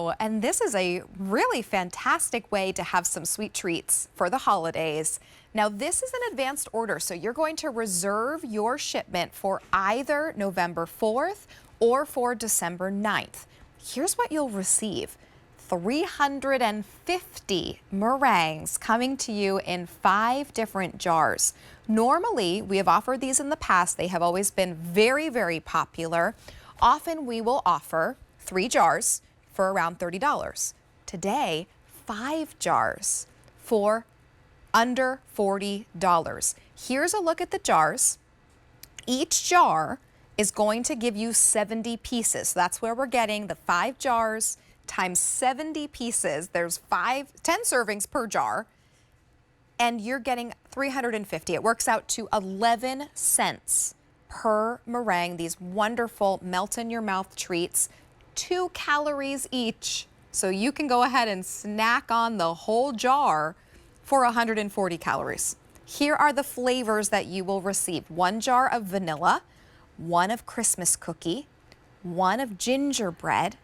Wow, and this is a really fantastic way to have some sweet treats for the holidays. Now, this is an advanced order, so you're going to reserve your shipment for either November 4th or for December 9th. Here's what you'll receive. 350 meringues coming to you in 5 different jars. Normally, we have offered these in the past. They have always been very, very popular. Often we will offer 3 jars for around $30. Today, 5 jars for under $40. Here's a look at the jars. Each jar is going to give you 70 pieces. So that's where we're getting the 5 jars times 70 pieces. There's 10 servings per jar, and you're getting 350. It works out to 11 cents per meringue. These wonderful melt in your mouth treats, 2 calories each. So you can go ahead and snack on the whole jar for 140 calories. Here are the flavors that you will receive. 1 jar of vanilla, 1 of Christmas cookie, 1 of gingerbread,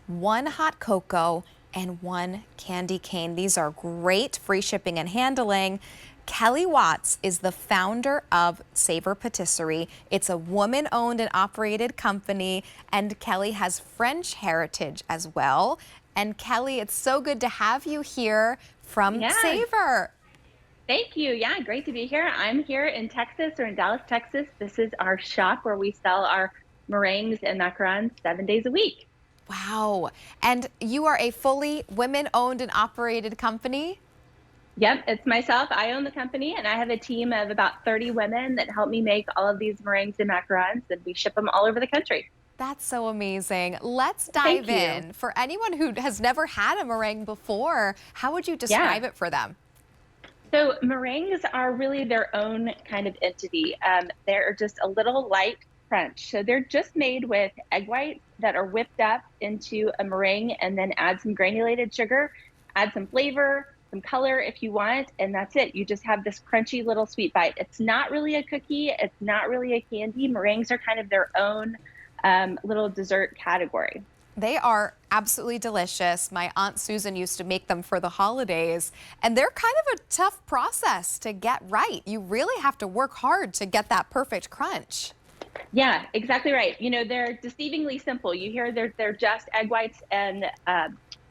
1 hot cocoa, and 1 candy cane. These are great, free shipping and handling. Kelly Watts is the founder of Savor Patisserie. It's a woman-owned and operated company, and Kelly has French heritage as well. And Kelly, it's so good to have you here from Savor. Thank you. Yeah, great to be here. I'm here in Texas, or in Dallas, Texas. This is our shop where we sell our meringues and macarons 7 days a week. Wow. And you are a fully women-owned and operated company? Yep, it's myself. I own the company, and I have a team of about 30 women that help me make all of these meringues and macarons, and we ship them all over the country. That's so amazing. Let's dive in. For anyone who has never had a meringue before, how would you describe it for them? So meringues are really their own kind of entity. They're just a little light crunch. So they're just made with egg whites that are whipped up into a meringue, and then add some granulated sugar, add some flavor, some color if you want, and that's it. You just have this crunchy little sweet bite. It's not really a cookie. It's not really a candy. Meringues are kind of their own little dessert category. They are absolutely delicious. My Aunt Susan used to make them for the holidays, and they're kind of a tough process to get right. You really have to work hard to get that perfect crunch. Yeah, exactly right. You know, they're deceivingly simple. You hear they're just egg whites and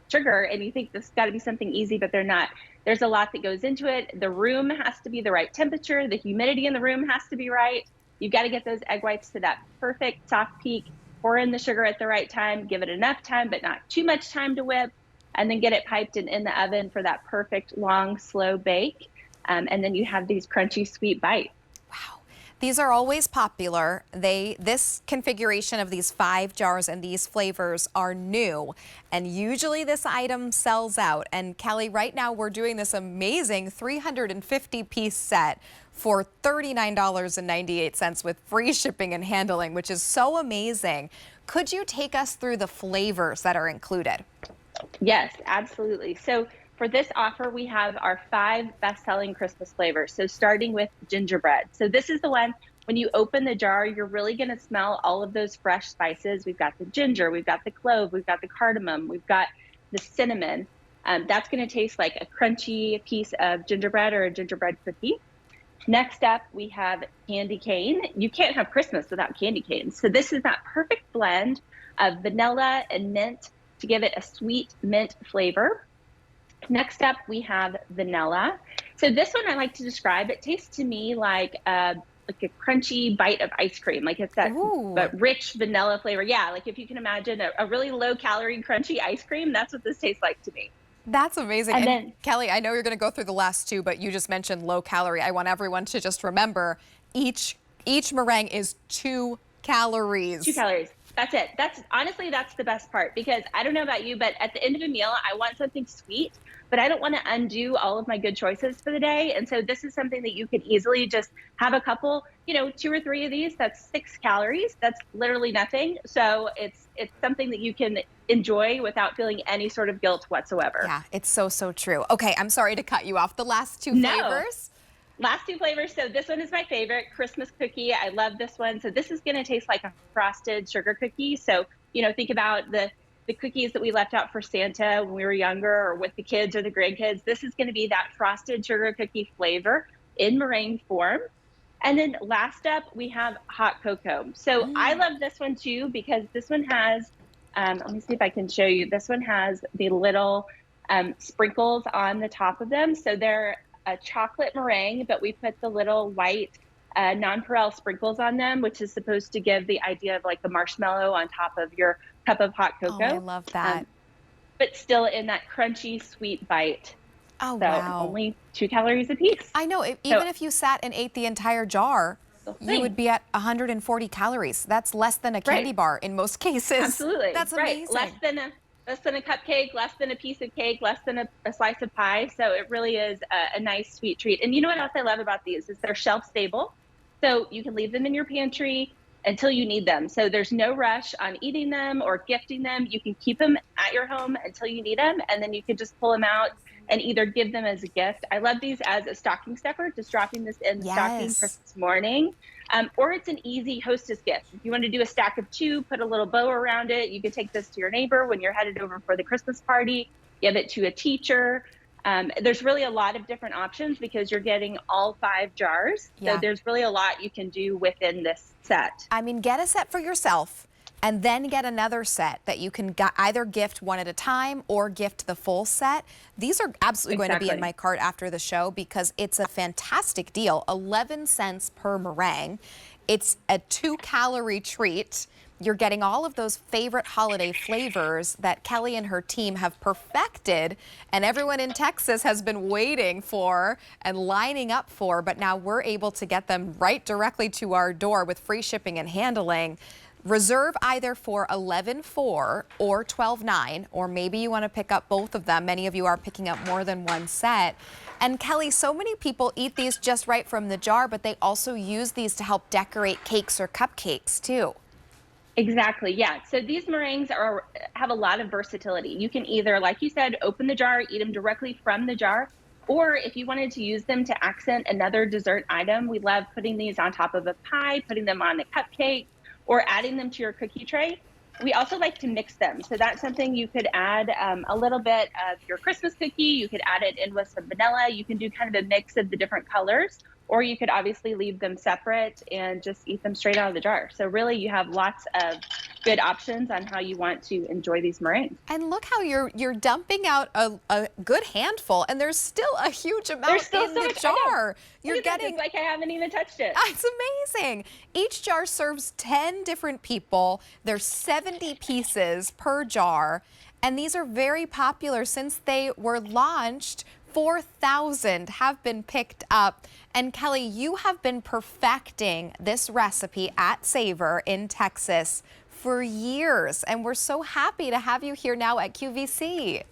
sugar, and you think this has got to be something easy, but they're not. There's a lot that goes into it. The room has to be the right temperature. The humidity in the room has to be right. You've got to get those egg whites to that perfect soft peak. Pour in the sugar at the right time. Give it enough time, but not too much time to whip. And then get it piped and in the oven for that perfect long, slow bake. And then you have these crunchy, sweet bites. Wow. These are always popular. This configuration of these 5 jars and these flavors are new, and usually this item sells out. And Kelly, right now we're doing this amazing 350-piece set for $39.98 with free shipping and handling, which is so amazing. Could you take us through the flavors that are included? Yes, absolutely. So for this offer, we have our 5 best-selling Christmas flavors. So starting with gingerbread. So this is the one, when you open the jar, you're really going to smell all of those fresh spices. We've got the ginger, we've got the clove, we've got the cardamom, we've got the cinnamon. That's going to taste like a crunchy piece of gingerbread or a gingerbread cookie. Next up, we have candy cane. You can't have Christmas without candy cane. So this is that perfect blend of vanilla and mint to give it a sweet mint flavor. Next up, we have vanilla. So this one I like to describe, it tastes to me like a crunchy bite of ice cream. Like it's that but rich vanilla flavor. Yeah, like if you can imagine a really low calorie crunchy ice cream, that's what this tastes like to me. That's amazing. And then, Kelly, I know you're going to go through the last 2, but you just mentioned low calorie. I want everyone to just remember each meringue is 2 calories. 2 calories. That's it. Honestly, that's the best part, because I don't know about you, but at the end of a meal, I want something sweet, but I don't want to undo all of my good choices for the day. And so this is something that you can easily just have a couple, 2 or 3 of these. That's 6 calories. That's literally nothing. So it's something that you can enjoy without feeling any sort of guilt whatsoever. Yeah, it's so, so true. Okay, I'm sorry to cut you off. The last 2 flavors? Last 2 flavors. So this one is my favorite, Christmas cookie. I love this one. So this is going to taste like a frosted sugar cookie. So, think about the the cookies that we left out for Santa when we were younger or with the kids or the grandkids. This is going to be that frosted sugar cookie flavor in meringue form. And then last up, we have hot cocoa. So I love this one too, because this one has, let me see if I can show you. This one has the little sprinkles on the top of them. So they're a chocolate meringue, but we put the little white nonpareil sprinkles on them, which is supposed to give the idea of like the marshmallow on top of your cup of hot cocoa. Oh, I love that. But still in that crunchy, sweet bite. Oh, so wow. Only 2 calories a piece. I know. Even if you sat and ate the entire jar, you would be at 140 calories. That's less than a candy bar in most cases. Absolutely. That's amazing. Less than a cupcake, less than a piece of cake, less than a slice of pie. So it really is a nice sweet treat. And you know what else I love about these is they're shelf stable. So you can leave them in your pantry until you need them. So there's no rush on eating them or gifting them. You can keep them at your home until you need them, and then you can just pull them out and either give them as a gift. I love these as a stocking stuffer, just dropping this in the stocking Christmas morning. Or it's an easy hostess gift. If you want to do a stack of 2, put a little bow around it. You could take this to your neighbor when you're headed over for the Christmas party, give it to a teacher. There's really a lot of different options because you're getting all 5 jars. So there's really a lot you can do within this set. I mean, get a set for yourself and then get another set that you can either gift one at a time or gift the full set. These are absolutely going to be in my cart after the show because it's a fantastic deal. 11 cents per meringue. It's a 2-calorie treat. You're getting all of those favorite holiday flavors that Kelly and her team have perfected and everyone in Texas has been waiting for and lining up for, but now we're able to get them right directly to our door with free shipping and handling. Reserve either for 11.4 or 12.9, or maybe you want to pick up both of them. Many of you are picking up more than one set. And Kelly, so many people eat these just right from the jar, but they also use these to help decorate cakes or cupcakes too. Exactly, yeah. So these meringues have a lot of versatility. You can either, like you said, open the jar, eat them directly from the jar, or if you wanted to use them to accent another dessert item, we love putting these on top of a pie, putting them on a cupcake, or adding them to your cookie tray. We also like to mix them. So that's something you could add a little bit of your Christmas cookie. You could add it in with some vanilla. You can do kind of a mix of the different colors, or you could obviously leave them separate and just eat them straight out of the jar. So really you have lots of good options on how you want to enjoy these meringues. And look how you're dumping out a good handful, and there's still a huge amount in the jar. You're getting it's like I haven't even touched it. It's amazing. Each jar serves 10 different people. There's 70 pieces per jar, and these are very popular since they were launched. 4,000 have been picked up. And Kelly, you have been perfecting this recipe at Savor in Texas for years, and we're so happy to have you here now at QVC.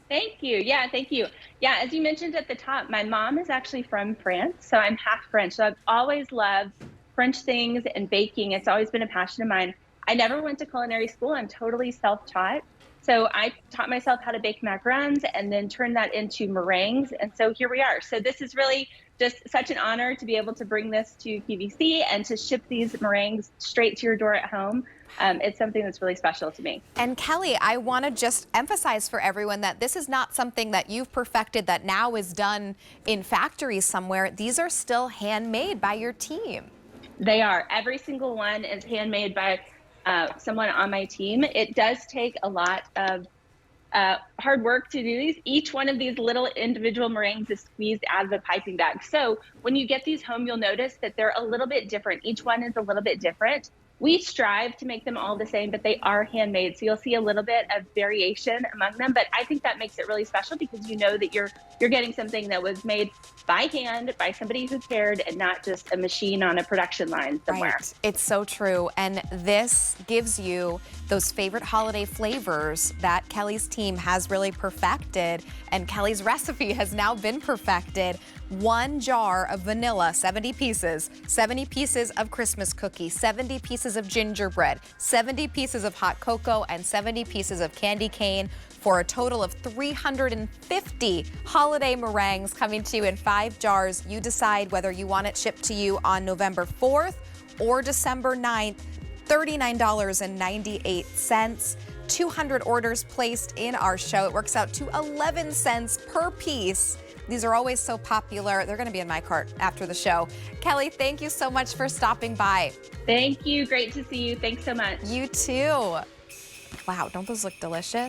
Thank you. Yeah, thank you. Yeah, as you mentioned at the top, my mom is actually from France, so I'm half French. So I've always loved French things and baking. It's always been a passion of mine. I never went to culinary school. I'm totally self-taught. So I taught myself how to bake macarons and then turn that into meringues. And so here we are. So this is really just such an honor to be able to bring this to QVC and to ship these meringues straight to your door at home. It's something that's really special to me. And Kelly, I want to just emphasize for everyone that this is not something that you've perfected that now is done in factories somewhere. These are still handmade by your team. They are. Every single one is handmade by someone on my team. It does take a lot of hard work to do these. Each one of these little individual meringues is squeezed out of a piping bag. So when you get these home, you'll notice that they're a little bit different. Each one is a little bit different. We strive to make them all the same, but they are handmade. So you'll see a little bit of variation among them. But I think that makes it really special because you know that you're getting something that was made by hand by somebody who cared and not just a machine on a production line somewhere. Right. It's so true. And this gives you those favorite holiday flavors that Kelly's team has really perfected. And Kelly's recipe has now been perfected. 1 jar of vanilla, 70 pieces of Christmas cookie, 70 pieces of gingerbread, 70 pieces of hot cocoa, and 70 pieces of candy cane for a total of 350 holiday meringues coming to you in 5 jars. You decide whether you want it shipped to you on November 4th or December 9th. $39.98. 200 orders placed in our show. It works out to 11 cents per piece. These are always so popular. They're going to be in my cart after the show. Kelly, thank you so much for stopping by. Thank you. Great to see you. Thanks so much. You too. Wow, don't those look delicious?